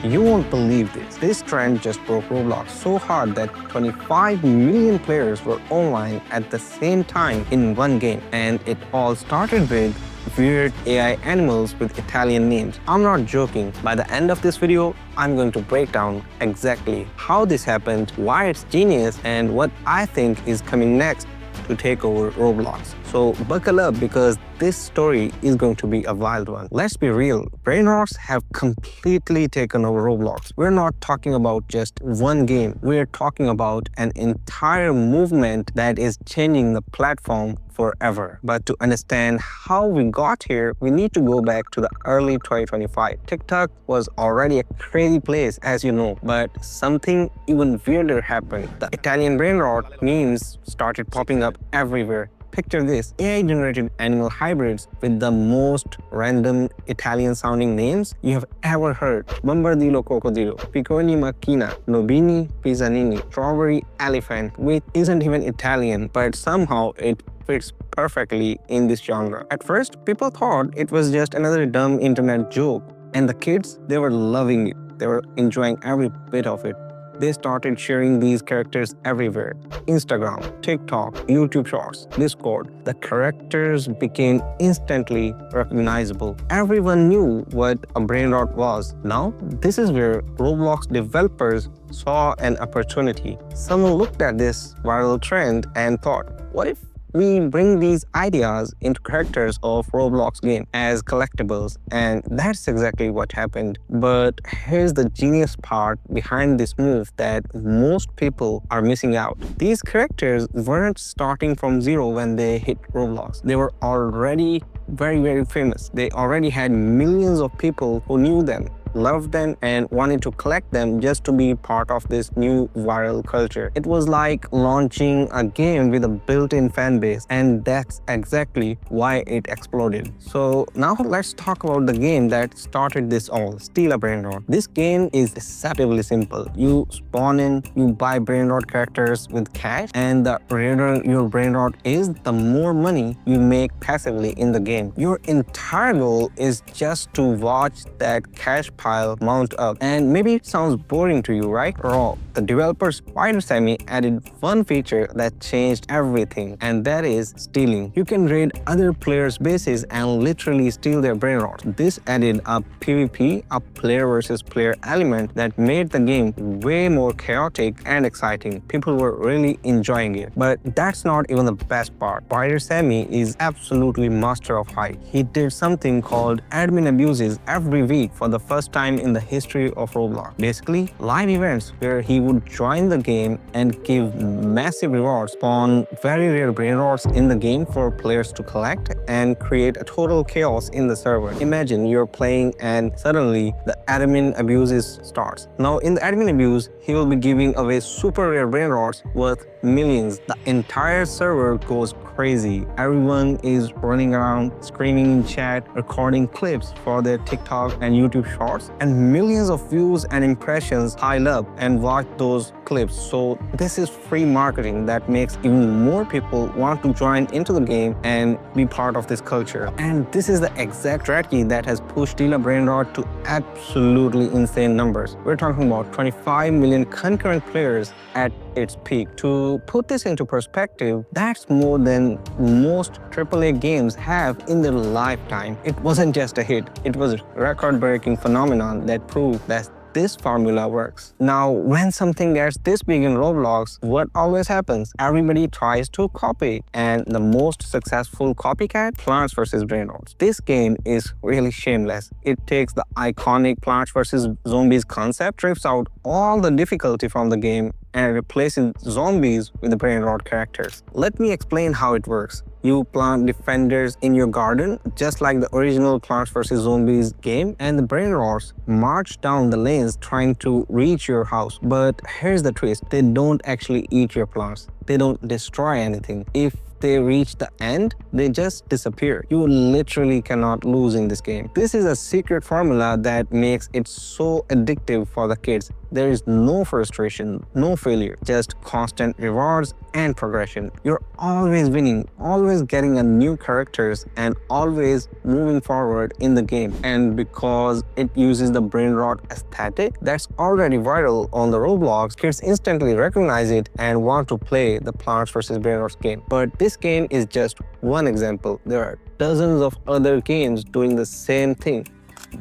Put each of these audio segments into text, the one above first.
You won't believe this. This trend just broke Roblox so hard that 25 million players were online at the same time in one game. And it all started with weird AI animals with Italian names. I'm not joking. By the end of this video, I'm going to break down exactly how this happened, why it's genius, and what I think is coming next to take over Roblox. So buckle up because this story is going to be a wild one. Let's be real, Brainrots have completely taken over Roblox. We're not talking about just one game. We're talking about an entire movement that is changing the platform forever. But to understand how we got here, we need to go back to the early 2025. TikTok was already a crazy place, as you know, but something even weirder happened. The Italian Brainrot memes started popping up everywhere. Picture this, AI-generated animal hybrids with the most random Italian-sounding names you have ever heard. Bombardillo Cocodillo, Picconi Macchina, Nobini Pisanini, Strawberry Elephant, which isn't even Italian, but somehow it fits perfectly in this genre. At first, people thought it was just another dumb internet joke, and the kids, they were loving it. They were enjoying every bit of it. They started sharing these characters everywhere. Instagram, TikTok, YouTube Shorts, Discord. The characters became instantly recognizable. Everyone knew what a Brainrot was. Now, this is where Roblox developers saw an opportunity. Someone looked at this viral trend and thought, what if we bring these ideas into characters of Roblox game as collectibles? And that's exactly what happened. But here's the genius part behind this move that most people are missing out. These characters weren't starting from zero when they hit Roblox. They were already very famous. They already had millions of people who knew them, loved them, and wanted to collect them just to be part of this new viral culture. It was like launching a game with a built-in fan base, and that's exactly why it exploded. So now let's talk about the game that started this all, Steal a Brainrot. This game is deceptively simple. You spawn in, you buy Brainrot characters with cash, and the rarer your Brainrot is, the more money you make passively in the game. Your entire goal is just to watch that cash pile mount up. And maybe it sounds boring to you, right? Wrong. The developers Spider Sammy added one feature that changed everything, and that is stealing. You can raid other players' bases and literally steal their Brainrots. This added a PvP, a player versus player element that made the game way more chaotic and exciting. People were really enjoying it. But that's not even the best part. Spider Sammy is absolutely master of hype. He did something called admin abuses every week for the first time in the history of Roblox. Basically, live events where he would join the game and give massive rewards, spawn very rare Brainrots in the game for players to collect, and create a total chaos in the server. Imagine you're playing and suddenly the admin abuses starts. Now in the admin abuse, he will be giving away super rare Brainrots worth millions. The entire server goes crazy. Everyone is running around, screaming in chat, recording clips for their TikTok and YouTube Shorts, and millions of views and impressions pile up and watch those clips. So this is free marketing that makes even more people want to join into the game and be part of this culture. And this is the exact strategy that has pushed Steal a Brainrot to absolutely insane numbers. We're talking about 25 million concurrent players at its peak. To put this into perspective, that's more than most AAA games have in their lifetime. It wasn't just a hit, it was a record-breaking phenomenon that proved that this formula works. Now, when something gets this big in Roblox, what always happens? Everybody tries to copy, and the most successful copycat, Plants vs. Brainrots. This game is really shameless. It takes the iconic Plants vs. Zombies concept, strips out all the difficulty from the game, and replaces zombies with the Brainrot characters. Let me explain how it works. You plant defenders in your garden, just like the original Plants vs. Zombies game, and the Brainrots march down the lanes trying to reach your house. But here's the twist, they don't actually eat your plants. They don't destroy anything. If they reach the end, they just disappear. You literally cannot lose in this game. This is a secret formula that makes it so addictive for the kids. there is no frustration, no failure, just constant rewards and progression. You're always winning, always getting a new characters, and always moving forward in the game. And because it uses the Brainrot aesthetic that's already viral on the Roblox, kids instantly recognize it and want to play the Plants vs. Brainrots game. But this game is just one example. There are dozens of other games doing the same thing.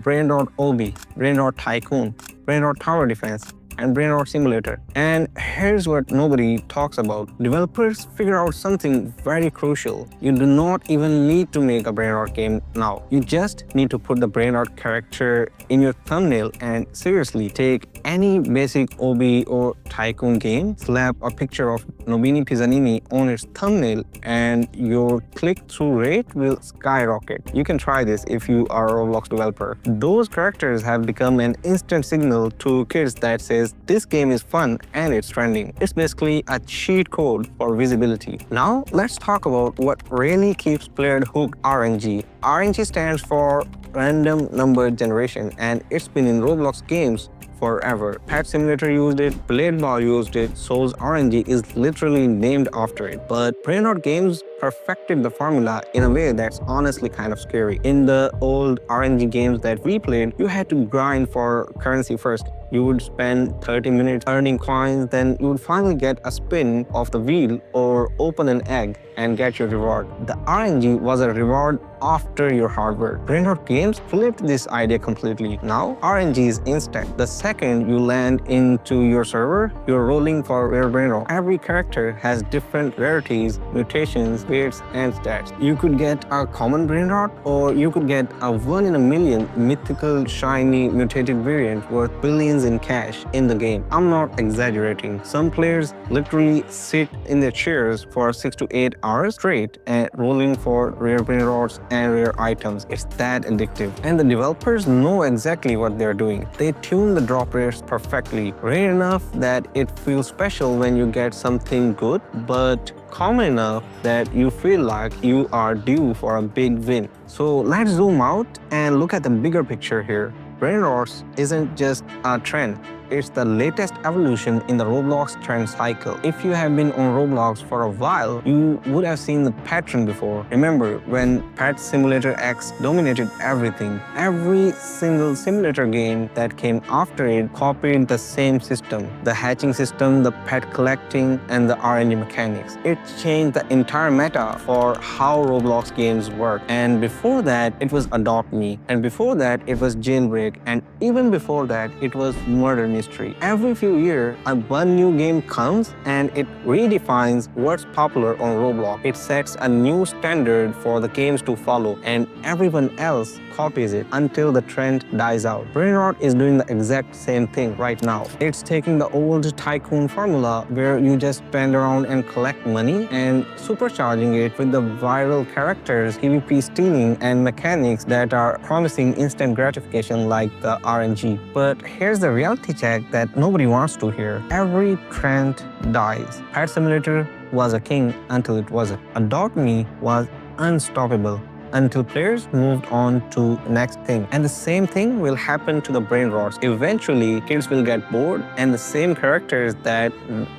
Brainrot OB, Brainrot Tycoon, Brainrot Tower Defense, and Brainrot Simulator. And here's what nobody talks about. Developers figure out something very crucial. You do not even need to make a Brainrot game now. You just need to put the Brainrot character in your thumbnail and seriously take any basic OB or Tycoon game, slap a picture of Nobini Pizzanini on its thumbnail, and your click-through rate will skyrocket. You can try this if you are a Roblox developer. Those characters have become an instant signal to kids that says this game is fun and it's trending. It's basically a cheat code for visibility. Now let's talk about what really keeps players hooked. RNG. RNG stands for Random Number Generation, and it's been in Roblox games forever. Pet Simulator used it, Blade Ball used it, Souls RNG is literally named after it. But Brainrot games perfected the formula in a way that's honestly kind of scary. In the old RNG games that we played, you had to grind for currency first. You would spend 30 minutes earning coins, then you would finally get a spin of the wheel or open an egg and get your reward. The RNG was a reward after your hard work. Brainrot games flipped this idea completely. Now, RNG is instant. The second you land into your server, you're rolling for rare Brainrot. Every character has different rarities, mutations, weights, and stats. You could get a common Brainrot, or you could get a 1 in a million mythical, shiny, mutated variant worth billions in cash in the game. I'm not exaggerating. Some players literally sit in their chairs for 6 to 8 hours straight and rolling for rare Brainrots and rare items. It's that addictive. And the developers know exactly what they're doing. They tune the drop rates perfectly, rare enough that it feels special when you get something good, but common enough that you feel like you are due for a big win. So let's zoom out and look at the bigger picture here. Brainrots isn't just a trend. It's the latest evolution in the Roblox trend cycle. If you have been on Roblox for a while, you would have seen the pattern before. Remember when Pet Simulator X dominated everything? Every single simulator game that came after it copied the same system. The hatching system, the pet collecting, and the RNG mechanics. It changed the entire meta for how Roblox games work. And before that, it was Adopt Me. And before that, it was Jailbreak. And even before that, it was Murder Mystery. Every few years, one new game comes and it redefines what's popular on Roblox. It sets a new standard for the games to follow, and everyone else copies it until the trend dies out. Brainrot is doing the exact same thing right now. It's taking the old Tycoon formula where you just spend around and collect money and supercharging it with the viral characters, PvP stealing, and mechanics that are promising instant gratification like the RNG. But here's the reality check that nobody wants to hear. Every trend dies. Pet Simulator was a king until it wasn't. Adopt Me was unstoppable until players moved on to the next thing. And the same thing will happen to the Brainrots. Eventually, kids will get bored and the same characters, that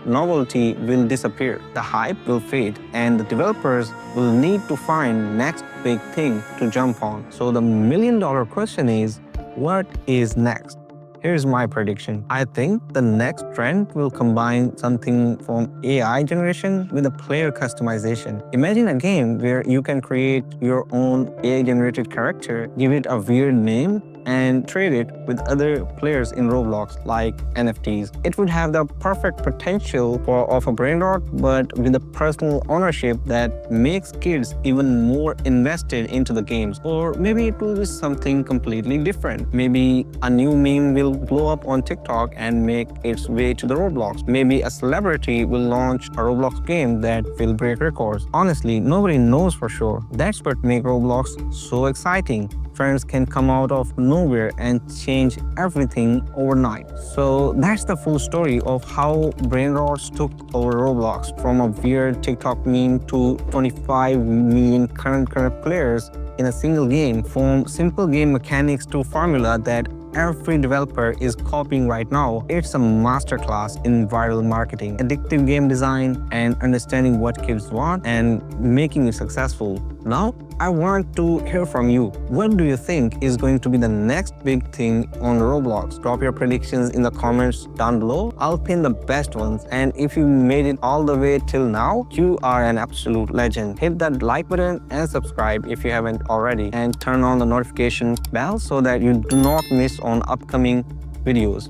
novelty will disappear. The hype will fade and the developers will need to find next big thing to jump on. So the million-dollar question is, what is next? Here's my prediction. I think the next trend will combine something from AI generation with a player customization. Imagine a game where you can create your own AI-generated character, give it a weird name, and trade it with other players in Roblox like NFTs. It would have the perfect potential of a Brainrot, but with a personal ownership that makes kids even more invested into the games. Or maybe it will be something completely different. Maybe a new meme will blow up on TikTok and make its way to the Roblox. Maybe a celebrity will launch a Roblox game that will break records. Honestly, nobody knows for sure. That's what makes Roblox so exciting. Trends can come out of nowhere and change everything overnight. So that's the full story of how Brainrots took over Roblox, from a weird TikTok meme to 25 million current players in a single game, from simple game mechanics to formula that every developer is copying right now. It's a masterclass in viral marketing, addictive game design, and understanding what kids want and making it successful. Now, I want to hear from you. What do you think is going to be the next big thing on Roblox? Drop your predictions in the comments down below. I'll pin the best ones. And if you made it all the way till now, you are an absolute legend. Hit that like button and subscribe if you haven't already. And turn on the notification bell so that you do not miss on upcoming videos.